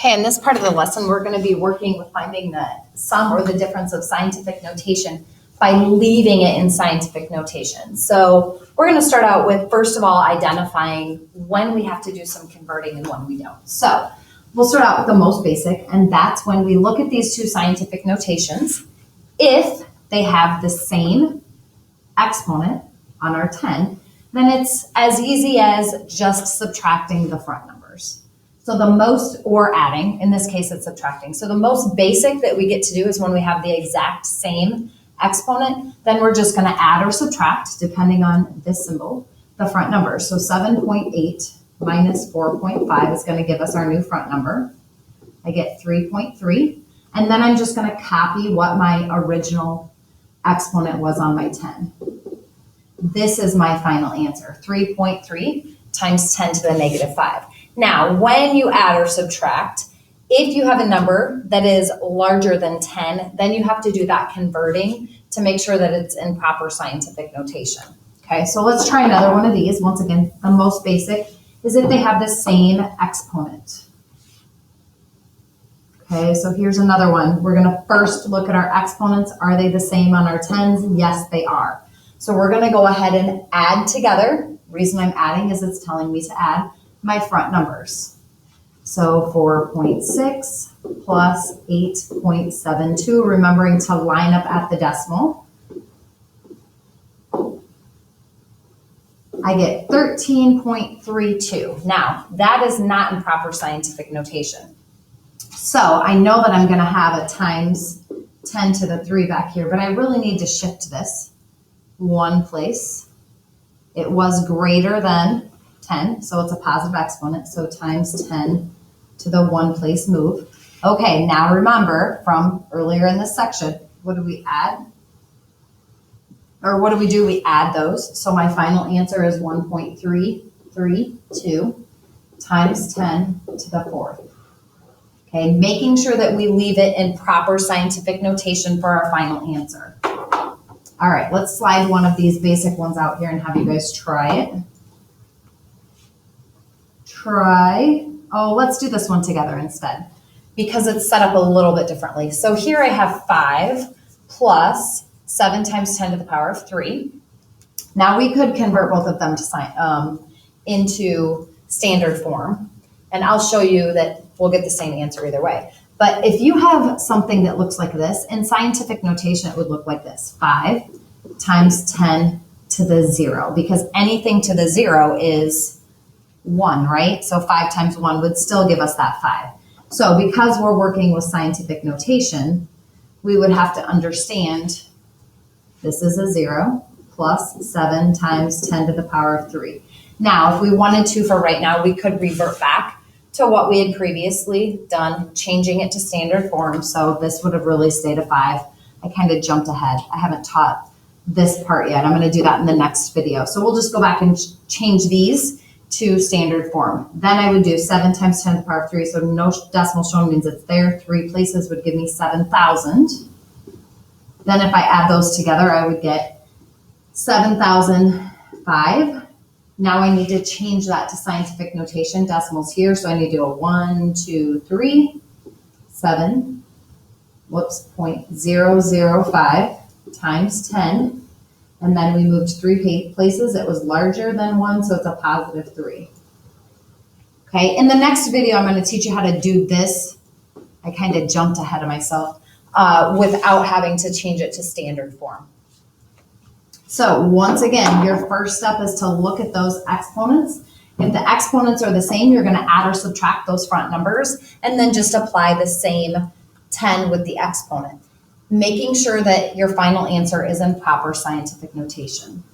Okay, in this part of the lesson, we're going to be working with finding the sum or the difference of scientific notation by leaving it in scientific notation. So we're going to start out with, first of all, identifying when we have to do some converting and when we don't. So we'll start out with the most basic, and that's when we look at these two scientific notations. If they have the same exponent on our 10, then it's as easy as just subtracting the front numbers. So the most, or adding, in this case it's subtracting. So the most basic that we get to do is when we have the exact same exponent, then we're just going to add or subtract, depending on this symbol, the front numbers. So 7.8 minus 4.5 is going to give us our new front number. I get 3.3. And then I'm just going to copy what my original exponent was on my 10. This is my final answer, 3.3 times 10 to the negative 5. Now, when you add or subtract, if you have a number that is larger than 10, then you have to do that converting to make sure that it's in proper scientific notation. Okay, so let's try another one of these. Once again, the most basic is if they have the same exponent. Okay, so here's another one. We're going to first look at our exponents. Are they the same on our 10s? Yes, they are. So we're going to go ahead and add together. The reason I'm adding is it's telling me to add my front numbers. So 4.6 plus 8.72, remembering to line up at the decimal. I get 13.32. Now, that is not in proper scientific notation. So I know that I'm going to have a times 10 to the 3 back here, but I really need to shift this one place. It was greater than 10, so it's a positive exponent, so times 10 to the 1 place move. Okay, now remember from earlier in this section, what do we add? Or what do? We add those. So my final answer is 1.332 times 10 to the 4th. Okay, making sure that we leave it in proper scientific notation for our final answer. All right, let's slide one of these basic ones out here and have you guys try it. Let's do this one together instead because it's set up a little bit differently. So here I have 5 plus 7 times 10 to the power of 3. Now we could convert both of them to into standard form, and I'll show you that we'll get the same answer either way. But if you have something that looks like this, in scientific notation it would look like this, 5 times 10 to the 0, because anything to the 0 is 1, right? So 5 times 1 would still give us that 5. So because we're working with scientific notation, we would have to understand this is a 0 plus 7 times 10 to the power of 3. Now, if we wanted to for right now, we could revert back to what we had previously done, changing it to standard form. So this would have really stayed a 5. I kind of jumped ahead. I haven't taught this part yet. I'm going to do that in the next video. So we'll just go back and change these to standard form. Then I would do 7 times 10 to the power of 3. So no decimal shown means it's there. 3 places would give me 7,000. Then if I add those together, I would get 7,005. Now I need to change that to scientific notation, decimals here. So I need to do a 1, 2, 3, 0.005 times 10. And then we moved 3 places. It was larger than 1, so it's a positive 3. Okay, in the next video, I'm going to teach you how to do this. I kind of jumped ahead of myself without having to change it to standard form. So once again, your first step is to look at those exponents. If the exponents are the same, you're going to add or subtract those front numbers and then just apply the same 10 with the exponent, making sure that your final answer is in proper scientific notation.